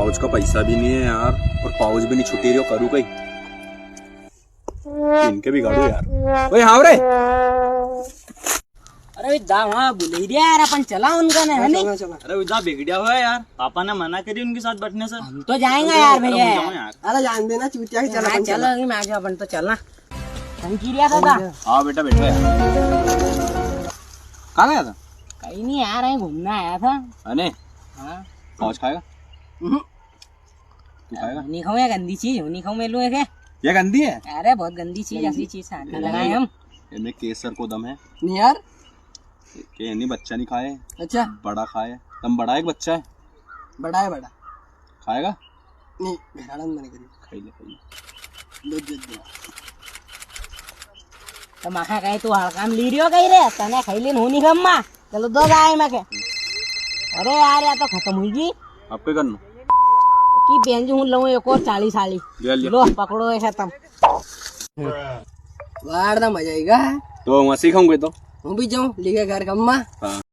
Pouch का पैसा भी नहीं है यार, और पाउच भी नहीं छुट्टी रही, करूँ कहीं इनके भी गाड़ू यार। ओए हाँ रे, अरे दा वहाँ बुले दिया यार, अपन चला उनका नहीं है नहीं। अरे उधर बिगड़िया हुआ है यार, पापा ने मना करी उनके साथ बैठने से। हम तो जाएंगे यार भैया। यार अरे जान देना चूतिया के चला चलो मैं आगे अपन तो चलना। संकीरिया था हाँ बेटा बैठो यार। कहाँ गया था? कहीं नहीं यार, यहीं घूमने आया था। अने हाँ पाउच खाएगा? तू खाएगा? नहीं खाऊं, गंदी चीज नहीं खाऊं मैं लो है। ये गंदी है? अरे बहुत गंदी चीज, ऐसी चीज हाथ में लगाए हम। इनमें केसर को दम है नहीं यार। के नहीं, बच्चा नहीं खाए, अच्छा बड़ा खाए। तुम बड़ा है एक बच्चा है? बड़ा है बड़ा। खाएगा? नहीं घराड़ा में करी खाई ले खाई ले। दूध दूध तो माखा कहीं तू हड़काम ली रही हो कहीं रे, तने खाई लेन होनी गम्मा। चलो दो गाय मैं के। अरे यार या तो खत्म हुई जी अब क्या करना? की बेंज हूं लऊं एक और 40 साली। ले लिया। लो पकड़ो ये खत्म। वार दा मजा आएगा। तो वहाँ से खाऊंगे तो हूँ भी जाऊँ लेके घर कम्मा। हाँ